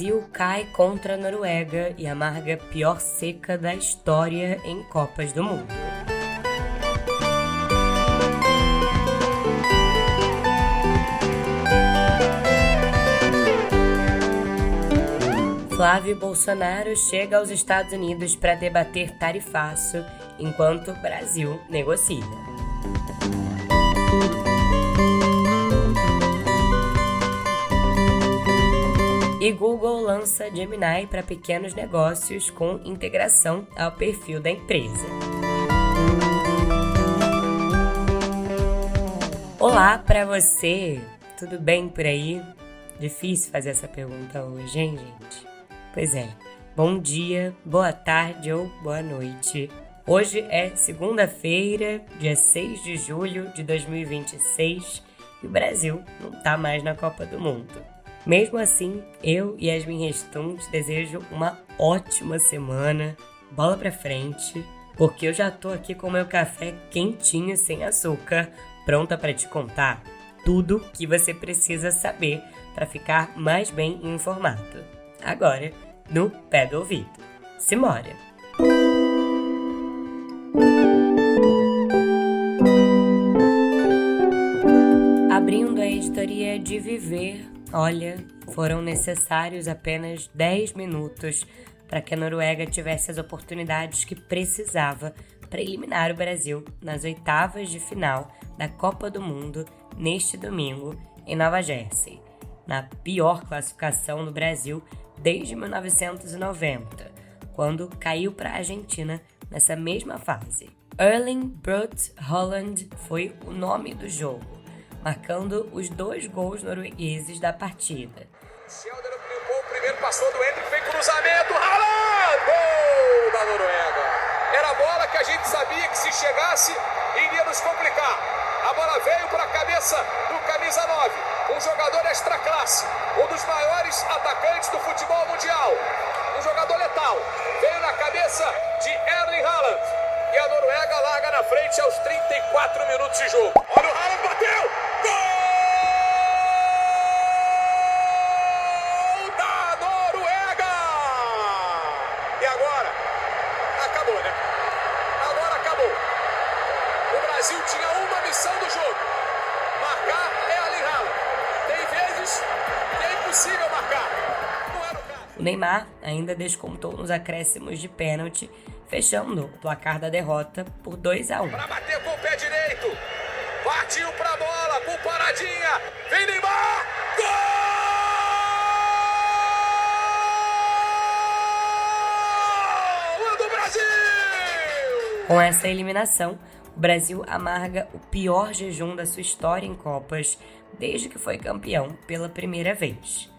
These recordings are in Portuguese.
Brasil cai contra a Noruega e amarga a pior seca da história em Copas do Mundo. Flávio Bolsonaro chega aos Estados Unidos para debater tarifaço enquanto o Brasil negocia. E Google lança Gemini para pequenos negócios com integração ao perfil da empresa. Olá para você! Tudo bem por aí? Difícil fazer essa pergunta hoje, hein, gente? Pois é, bom dia, boa tarde ou boa noite. Hoje é segunda-feira, dia 6 de julho de 2026 e o Brasil não tá mais na Copa do Mundo. Mesmo assim, eu e Yasmin Restum te desejo uma ótima semana, bola pra frente, porque eu já tô aqui com meu café quentinho sem açúcar, pronta para te contar tudo que você precisa saber para ficar mais bem informado. Agora, no pé do ouvido. Simbora! Abrindo a editoria de Viver, olha, foram necessários apenas 10 minutos para que a Noruega tivesse as oportunidades que precisava para eliminar o Brasil nas oitavas de final da Copa do Mundo neste domingo em Nova Jersey, na pior classificação do Brasil desde 1990, quando caiu para a Argentina nessa mesma fase. Erling Braut Haaland foi o nome do jogo, marcando os 2 gols noruegueses da partida. Sheldon limpou o primeiro, passou do Endrick, fez cruzamento, Haaland! Gol da Noruega! Era a bola que a gente sabia que se chegasse iria nos complicar. A bola veio para a cabeça do camisa 9, um jogador extra classe, um dos maiores atacantes do futebol mundial, um jogador letal. Veio na cabeça de Erling Haaland e a Noruega larga na frente aos 34 minutos de jogo. Olha o Haaland, bateu! Gol da Noruega! E agora? Acabou, né? Agora acabou. O Brasil tinha uma missão do jogo: marcar Erling Haaland. Tem vezes que é impossível marcar. Não era o caso. O Neymar ainda descontou nos acréscimos de pênalti, fechando o placar da derrota por 2-1. Para bater com o pé direito, partiu para a bola com paradinha, vem Neymar, gol do Brasil! Com essa eliminação, o Brasil amarga o pior jejum da sua história em Copas desde que foi campeão pela primeira vez.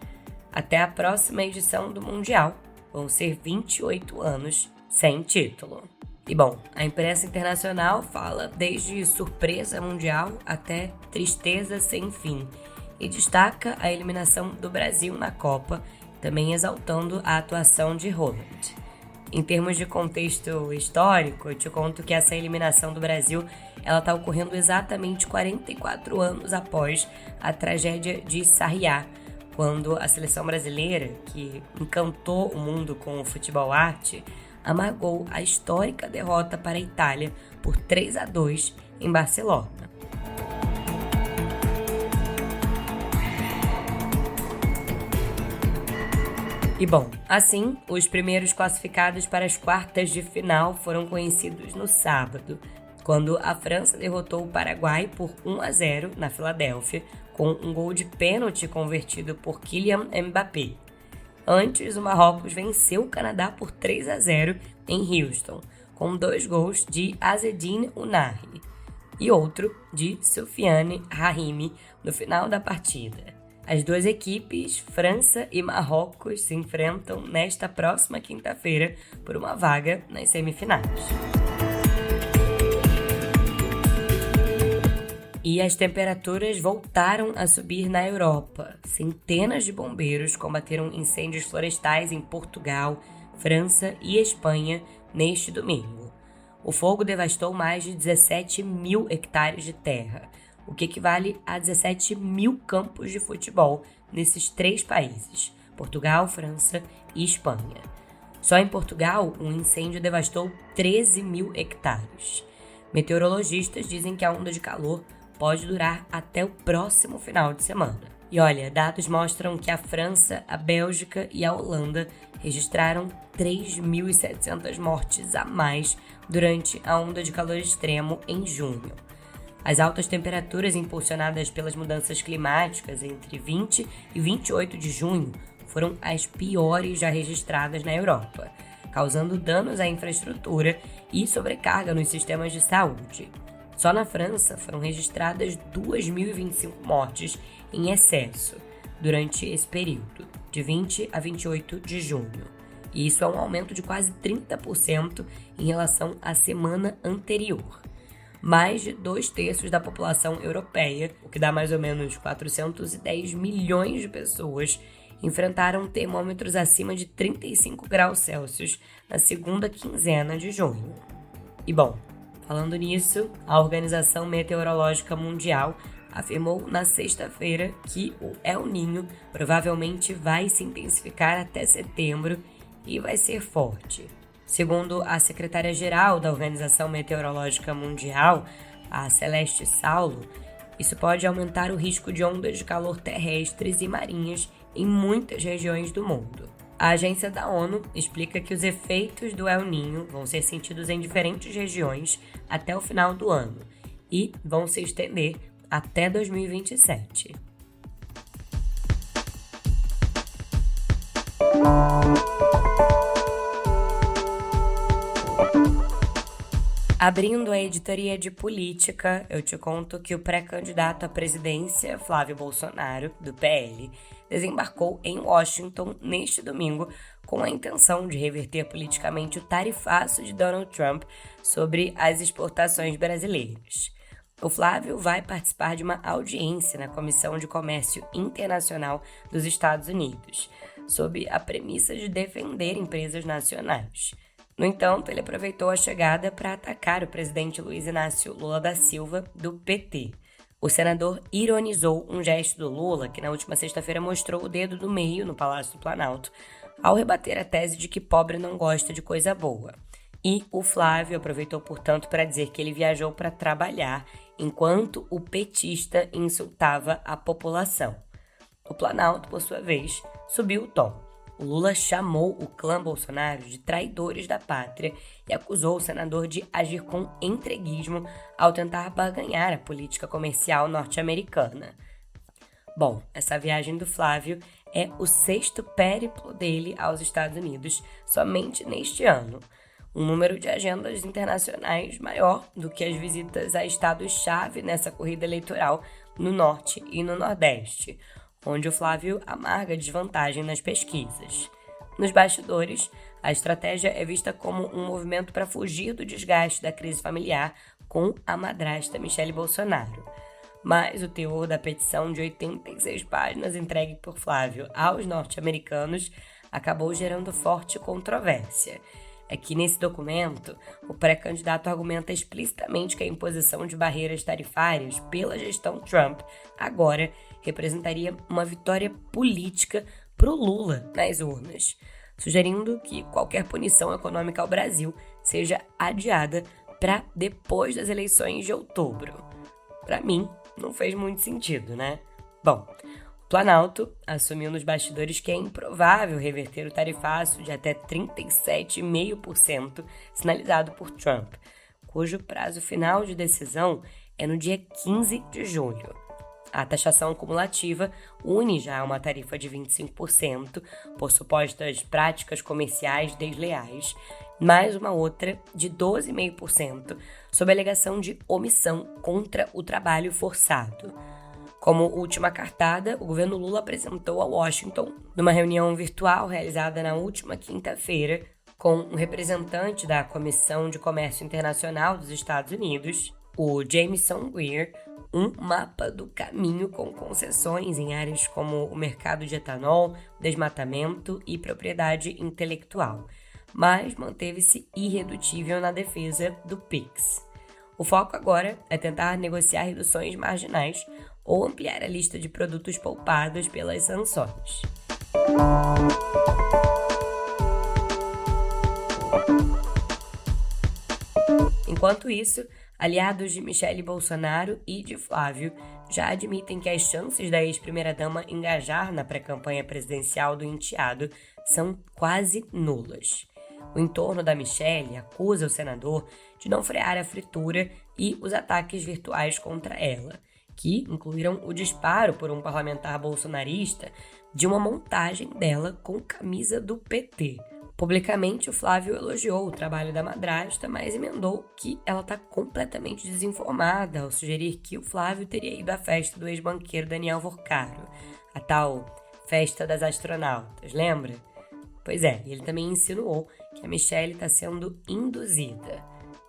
Até a próxima edição do Mundial, vão ser 28 anos sem título. E bom, a imprensa internacional fala desde surpresa mundial até tristeza sem fim e destaca a eliminação do Brasil na Copa, também exaltando a atuação de Haaland. Em termos de contexto histórico, eu te conto que essa eliminação do Brasil ela está ocorrendo exatamente 44 anos após a tragédia de Sarriá, quando a seleção brasileira, que encantou o mundo com o futebol arte, amargou a histórica derrota para a Itália por 3-2 em Barcelona. E bom, assim, os primeiros classificados para as quartas de final foram conhecidos no sábado, quando a França derrotou o Paraguai por 1-0 na Filadélfia, com um gol de pênalti convertido por Kylian Mbappé. Antes, o Marrocos venceu o Canadá por 3-0 em Houston, com 2 gols de Azzedine Ounahi e outro de Soufiane Rahimi no final da partida. As duas equipes, França e Marrocos, se enfrentam nesta próxima quinta-feira por uma vaga nas semifinais. E as temperaturas voltaram a subir na Europa. Centenas de bombeiros combateram incêndios florestais em Portugal, França e Espanha neste domingo. O fogo devastou mais de 17 mil hectares de terra, o que equivale a 17 mil campos de futebol nesses 3 países, Portugal, França e Espanha. Só em Portugal, um incêndio devastou 13 mil hectares. Meteorologistas dizem que a onda de calor pode durar até o próximo final de semana. E olha, dados mostram que a França, a Bélgica e a Holanda registraram 3.700 mortes a mais durante a onda de calor extremo em junho. As altas temperaturas impulsionadas pelas mudanças climáticas entre 20 e 28 de junho foram as piores já registradas na Europa, causando danos à infraestrutura e sobrecarga nos sistemas de saúde. Só na França foram registradas 2.025 mortes em excesso durante esse período, de 20 a 28 de junho. E isso é um aumento de quase 30% em relação à semana anterior. Mais de 2/3 da população europeia, o que dá mais ou menos 410 milhões de pessoas, enfrentaram termômetros acima de 35 graus Celsius na segunda quinzena de junho. E bom, falando nisso, a Organização Meteorológica Mundial afirmou na sexta-feira que o El Niño provavelmente vai se intensificar até setembro e vai ser forte. Segundo a secretária-geral da Organização Meteorológica Mundial, a Celeste Saulo, isso pode aumentar o risco de ondas de calor terrestres e marinhas em muitas regiões do mundo. A agência da ONU explica que os efeitos do El Niño vão ser sentidos em diferentes regiões até o final do ano e vão se estender até 2027. Abrindo a editoria de política, eu te conto que o pré-candidato à presidência, Flávio Bolsonaro, do PL, desembarcou em Washington neste domingo com a intenção de reverter politicamente o tarifaço de Donald Trump sobre as exportações brasileiras. O Flávio vai participar de uma audiência na Comissão de Comércio Internacional dos Estados Unidos, sob a premissa de defender empresas nacionais. No entanto, ele aproveitou a chegada para atacar o presidente Luiz Inácio Lula da Silva, do PT. O senador ironizou um gesto do Lula, que na última sexta-feira mostrou o dedo do meio no Palácio do Planalto, ao rebater a tese de que pobre não gosta de coisa boa. E o Flávio aproveitou, portanto, para dizer que ele viajou para trabalhar, enquanto o petista insultava a população. O Planalto, por sua vez, subiu o tom. O Lula chamou o clã Bolsonaro de traidores da pátria e acusou o senador de agir com entreguismo ao tentar barganhar a política comercial norte-americana. Bom, essa viagem do Flávio é o 6º périplo dele aos Estados Unidos somente neste ano, um número de agendas internacionais maior do que as visitas a estados-chave nessa corrida eleitoral no Norte e no Nordeste, onde o Flávio amarga desvantagem nas pesquisas. Nos bastidores, a estratégia é vista como um movimento para fugir do desgaste da crise familiar com a madrasta Michele Bolsonaro. Mas o teor da petição de 86 páginas entregue por Flávio aos norte-americanos acabou gerando forte controvérsia. É que nesse documento, o pré-candidato argumenta explicitamente que a imposição de barreiras tarifárias pela gestão Trump agora representaria uma vitória política para o Lula nas urnas, sugerindo que qualquer punição econômica ao Brasil seja adiada para depois das eleições de outubro. Para mim, não fez muito sentido, né? Bom, o Planalto assumiu nos bastidores que é improvável reverter o tarifaço de até 37,5% sinalizado por Trump, cujo prazo final de decisão é no dia 15 de julho. A taxação cumulativa une já uma tarifa de 25% por supostas práticas comerciais desleais, mais uma outra de 12,5% sob a alegação de omissão contra o trabalho forçado. Como última cartada, o governo Lula apresentou a Washington, numa reunião virtual realizada na última quinta-feira, com um representante da Comissão de Comércio Internacional dos Estados Unidos, o Jamieson Greer, um mapa do caminho com concessões em áreas como o mercado de etanol, desmatamento e propriedade intelectual, mas manteve-se irredutível na defesa do PIX. O foco agora é tentar negociar reduções marginais ou ampliar a lista de produtos poupados pelas sanções. Enquanto isso, aliados de Michele Bolsonaro e de Flávio já admitem que as chances da ex-primeira-dama engajar na pré-campanha presidencial do enteado são quase nulas. O entorno da Michele acusa o senador de não frear a fritura e os ataques virtuais contra ela, que incluíram o disparo por um parlamentar bolsonarista de uma montagem dela com camisa do PT. Publicamente, o Flávio elogiou o trabalho da madrasta, mas emendou que ela está completamente desinformada ao sugerir que o Flávio teria ido à festa do ex-banqueiro Daniel Vorcaro, a tal festa das astronautas, lembra? Pois é, ele também insinuou que a Michele está sendo induzida.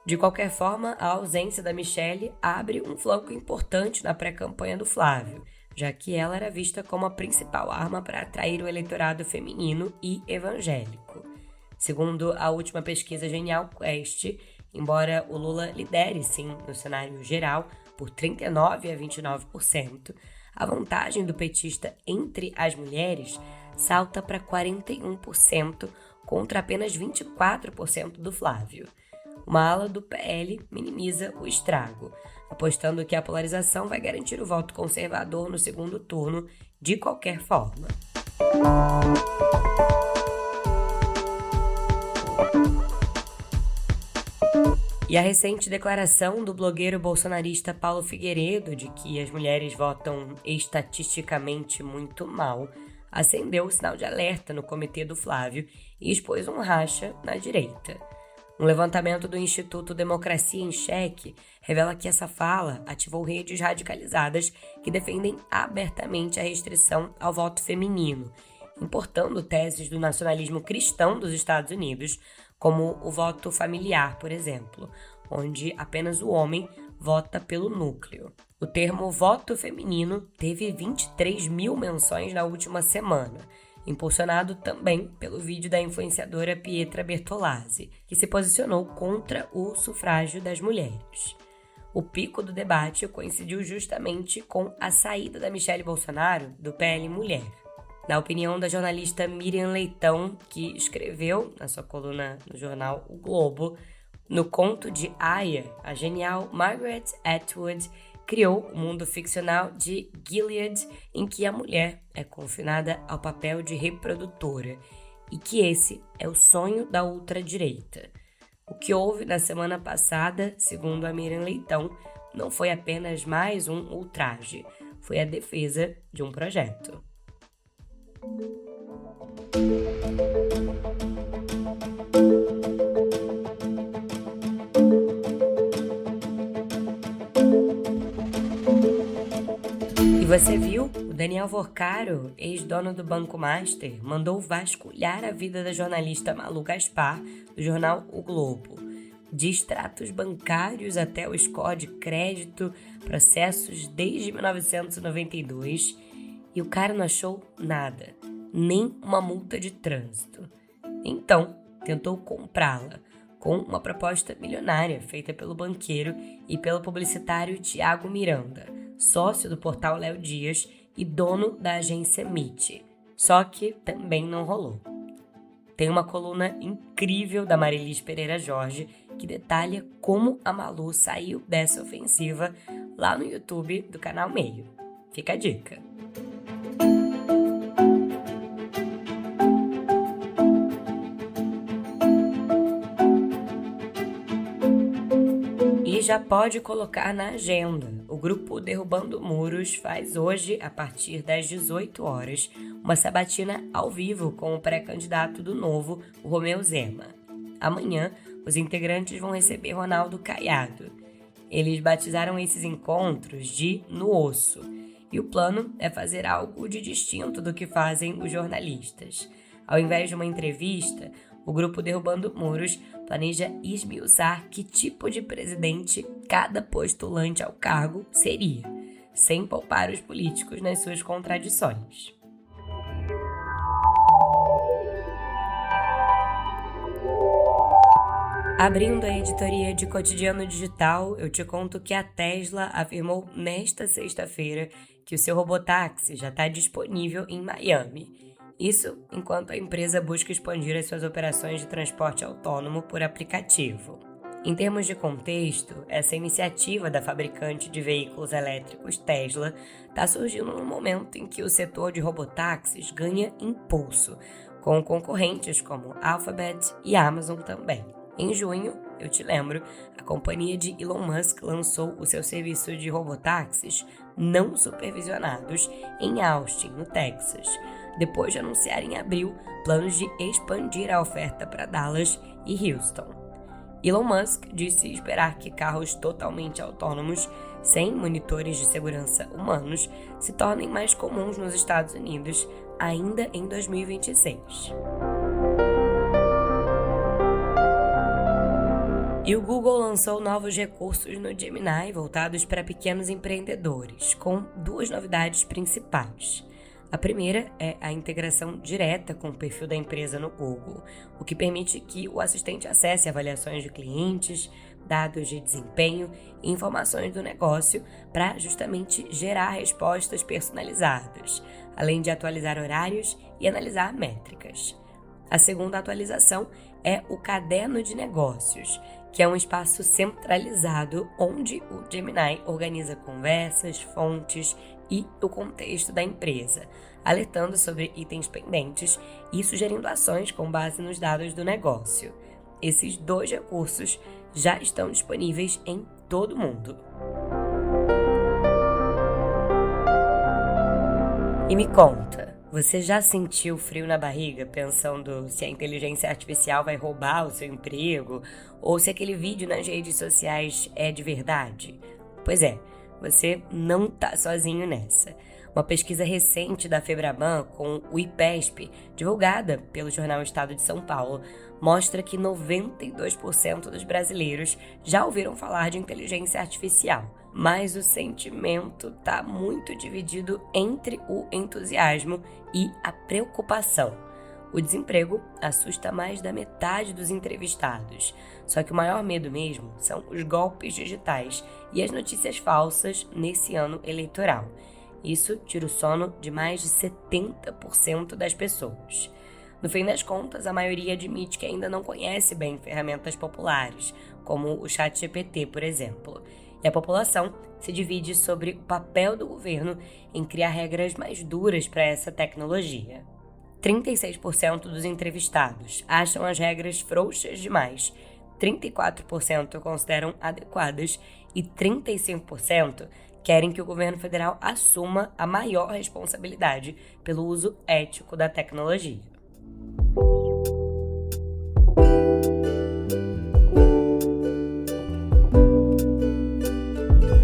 De qualquer forma, a ausência da Michele abre um flanco importante na pré-campanha do Flávio, já que ela era vista como a principal arma para atrair o eleitorado feminino e evangélico. Segundo a última pesquisa Genial Quest, embora o Lula lidere sim no cenário geral por 39% a 29%, a vantagem do petista entre as mulheres salta para 41% contra apenas 24% do Flávio. Uma ala do PL minimiza o estrago, apostando que a polarização vai garantir o voto conservador no segundo turno de qualquer forma. E a recente declaração do blogueiro bolsonarista Paulo Figueiredo de que as mulheres votam estatisticamente muito mal acendeu o sinal de alerta no comitê do Flávio e expôs um racha na direita. Um levantamento do Instituto Democracia em Cheque revela que essa fala ativou redes radicalizadas que defendem abertamente a restrição ao voto feminino, importando teses do nacionalismo cristão dos Estados Unidos, como o voto familiar, por exemplo, onde apenas o homem vota pelo núcleo. O termo voto feminino teve 23 mil menções na última semana, impulsionado também pelo vídeo da influenciadora Pietra Bertolazzi, que se posicionou contra o sufrágio das mulheres. O pico do debate coincidiu justamente com a saída da Michele Bolsonaro do PL Mulher. Na opinião da jornalista Miriam Leitão, que escreveu na sua coluna no jornal O Globo, no conto de Aya, a genial Margaret Atwood criou o mundo ficcional de Gilead, em que a mulher é confinada ao papel de reprodutora, e que esse é o sonho da ultradireita. O que houve na semana passada, segundo a Miriam Leitão, não foi apenas mais um ultraje, foi a defesa de um projeto. E você viu? O Daniel Vorcaro, ex-dono do Banco Master, mandou vasculhar a vida da jornalista Malu Gaspar, do jornal O Globo. De extratos bancários até o score de crédito, processos desde 1992, e o cara não achou nada, nem uma multa de trânsito. Então, tentou comprá-la, com uma proposta milionária feita pelo banqueiro e pelo publicitário Tiago Miranda, sócio do portal Léo Dias e dono da agência MIT. Só que também não rolou. Tem uma coluna incrível da Marilis Pereira Jorge que detalha como a Malu saiu dessa ofensiva lá no YouTube do canal Meio. Fica a dica. E já pode colocar na agenda. O grupo Derrubando Muros faz hoje, a partir das 18 horas, uma sabatina ao vivo com o pré-candidato do Novo, o Romeu Zema. Amanhã, os integrantes vão receber Ronaldo Caiado. Eles batizaram esses encontros de No Osso, e o plano é fazer algo de distinto do que fazem os jornalistas. Ao invés de uma entrevista, o grupo Derrubando Muros planeja esmiuçar que tipo de presidente cada postulante ao cargo seria, sem poupar os políticos nas suas contradições. Abrindo a editoria de Cotidiano Digital, eu te conto que a Tesla afirmou nesta sexta-feira que o seu robotáxi já está disponível em Miami. Isso enquanto a empresa busca expandir as suas operações de transporte autônomo por aplicativo. Em termos de contexto, essa iniciativa da fabricante de veículos elétricos Tesla está surgindo num momento em que o setor de robotáxis ganha impulso, com concorrentes como Alphabet e Amazon também. Em junho, eu te lembro, a companhia de Elon Musk lançou o seu serviço de robotáxis não supervisionados em Austin, no Texas, depois de anunciar em abril planos de expandir a oferta para Dallas e Houston. Elon Musk disse esperar que carros totalmente autônomos, sem monitores de segurança humanos, se tornem mais comuns nos Estados Unidos ainda em 2026. E o Google lançou novos recursos no Gemini voltados para pequenos empreendedores, com duas novidades principais. A primeira é a integração direta com o perfil da empresa no Google, o que permite que o assistente acesse avaliações de clientes, dados de desempenho e informações do negócio para justamente gerar respostas personalizadas, além de atualizar horários e analisar métricas. A segunda atualização é o Caderno de Negócios, que é um espaço centralizado onde o Gemini organiza conversas, fontes e o contexto da empresa, alertando sobre itens pendentes e sugerindo ações com base nos dados do negócio. Esses dois recursos já estão disponíveis em todo o mundo. E me conta, você já sentiu frio na barriga pensando se a inteligência artificial vai roubar o seu emprego ou se aquele vídeo nas redes sociais é de verdade? Pois é, você não está sozinho nessa. Uma pesquisa recente da Febraban com o IPESP, divulgada pelo jornal Estado de São Paulo, mostra que 92% dos brasileiros já ouviram falar de inteligência artificial, mas o sentimento está muito dividido entre o entusiasmo e a preocupação. O desemprego assusta mais da metade dos entrevistados, só que o maior medo mesmo são os golpes digitais e as notícias falsas nesse ano eleitoral. Isso tira o sono de mais de 70% das pessoas. No fim das contas, a maioria admite que ainda não conhece bem ferramentas populares, como o ChatGPT, por exemplo. E a população se divide sobre o papel do governo em criar regras mais duras para essa tecnologia. 36% dos entrevistados acham as regras frouxas demais, 34% consideram adequadas e 35% querem que o governo federal assuma a maior responsabilidade pelo uso ético da tecnologia.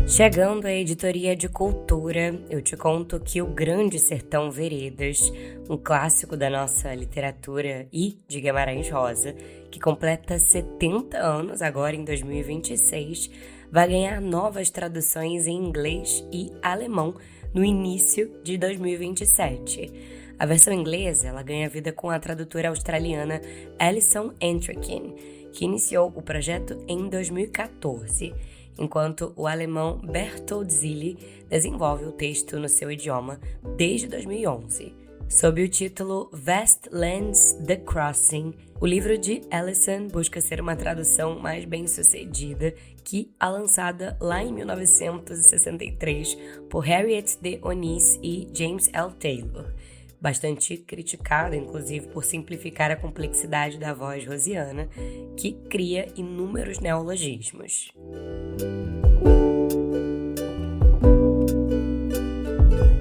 Chegando à editoria de cultura, eu te conto que O Grande Sertão Veredas, um clássico da nossa literatura e de Guimarães Rosa, que completa 70 anos agora em 2026, vai ganhar novas traduções em inglês e alemão no início de 2027. A versão inglesa ela ganha vida com a tradutora australiana Alison Entrekin, que iniciou o projeto em 2014. Enquanto o alemão Bertold Zilli desenvolve o texto no seu idioma desde 2011. Sob o título Vastlands: The Crossing, o livro de Alison busca ser uma tradução mais bem-sucedida que a lançada lá em 1963 por Harriet D. Onís e James L. Taylor. Bastante criticada, inclusive, por simplificar a complexidade da voz rosiana, que cria inúmeros neologismos.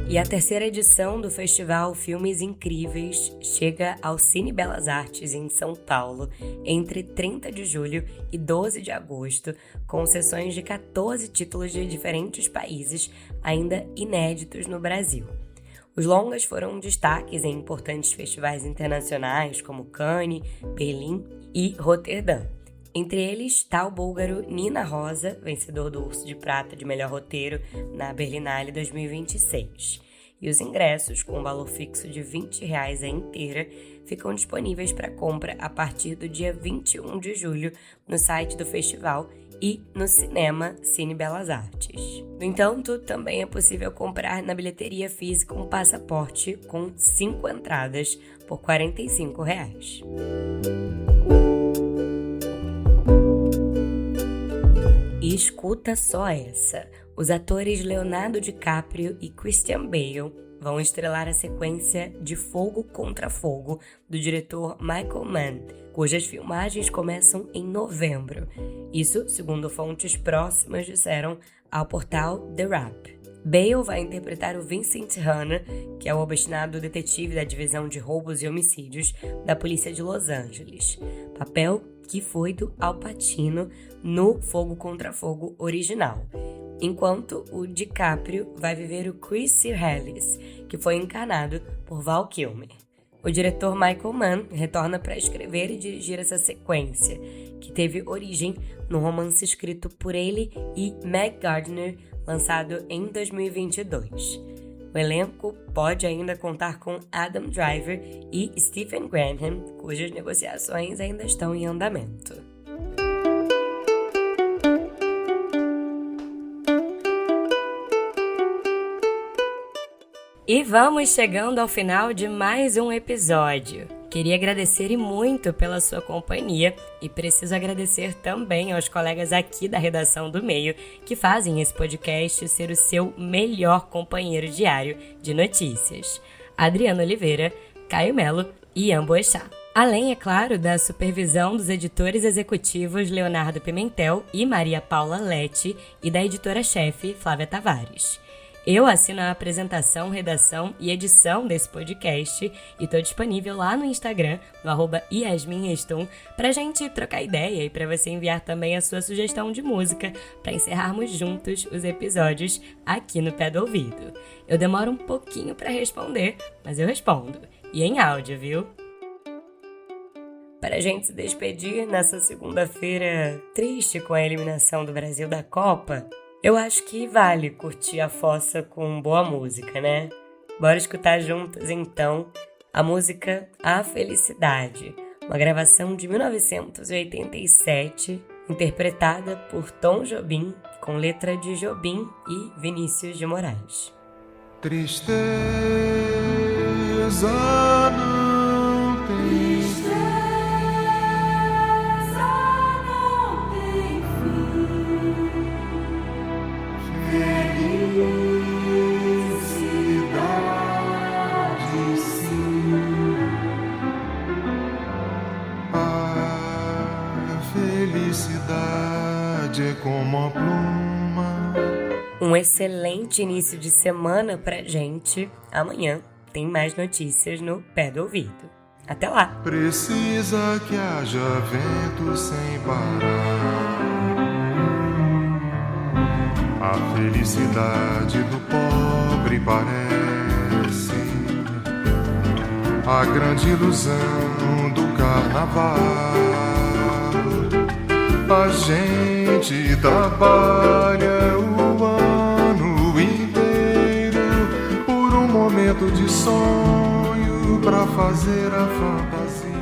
E a terceira edição do Festival Filmes Incríveis chega ao Cine Belas Artes em São Paulo entre 30 de julho e 12 de agosto, com sessões de 14 títulos de diferentes países, ainda inéditos no Brasil. Os longas foram destaques em importantes festivais internacionais como Cannes, Berlim e Roterdã. Entre eles está o búlgaro Nina Rosa, vencedor do Urso de Prata de Melhor Roteiro na Berlinale 2026. E os ingressos, com um valor fixo de R$20 a inteira, ficam disponíveis para compra a partir do dia 21 de julho no site do festival e no cinema Cine Belas Artes. No entanto, também é possível comprar na bilheteria física um passaporte com 5 entradas por R$ 45. E escuta só essa: os atores Leonardo DiCaprio e Christian Bale vão estrelar a sequência de Fogo contra Fogo do diretor Michael Mann, cujas filmagens começam em novembro. Isso, segundo fontes próximas, disseram ao portal The Wrap. Bale vai interpretar o Vincent Hanna, que é o obstinado detetive da divisão de roubos e homicídios da polícia de Los Angeles, papel que foi do Al Pacino no Fogo contra Fogo original, enquanto o DiCaprio vai viver o Chris Ellis, que foi encarnado por Val Kilmer. O diretor Michael Mann retorna para escrever e dirigir essa sequência, que teve origem no romance escrito por ele e Meg Gardner, lançado em 2022. O elenco pode ainda contar com Adam Driver e Stephen Graham, cujas negociações ainda estão em andamento. E vamos chegando ao final de mais um episódio. Queria agradecer e muito pela sua companhia e preciso agradecer também aos colegas aqui da redação do Meio que fazem esse podcast ser o seu melhor companheiro diário de notícias. Adriano Oliveira, Caio Melo e Ian Boechat. Além, é claro, da supervisão dos editores executivos Leonardo Pimentel e Maria Paula Lete e da editora-chefe Flávia Tavares. Eu assino a apresentação, redação e edição desse podcast e estou disponível lá no Instagram, no @yasminrestum, pra gente trocar ideia e para você enviar também a sua sugestão de música para encerrarmos juntos os episódios aqui no Pé do Ouvido. Eu demoro um pouquinho para responder, mas eu respondo. E em áudio, viu? Para a gente se despedir nessa segunda-feira triste com a eliminação do Brasil da Copa, eu acho que vale curtir a fossa com boa música, né? Bora escutar juntos, então, a música A Felicidade, uma gravação de 1987, interpretada por Tom Jobim, com letra de Jobim e Vinícius de Moraes. Tristeza não tem felicidade, sim. A felicidade é como a pluma. Um excelente início de semana pra gente. Amanhã tem mais notícias no Pé do Ouvido. Até lá! Precisa que haja vento sem parar. A felicidade do pobre parece a grande ilusão do carnaval. A gente trabalha o ano inteiro por um momento de sonho pra fazer a fantasia.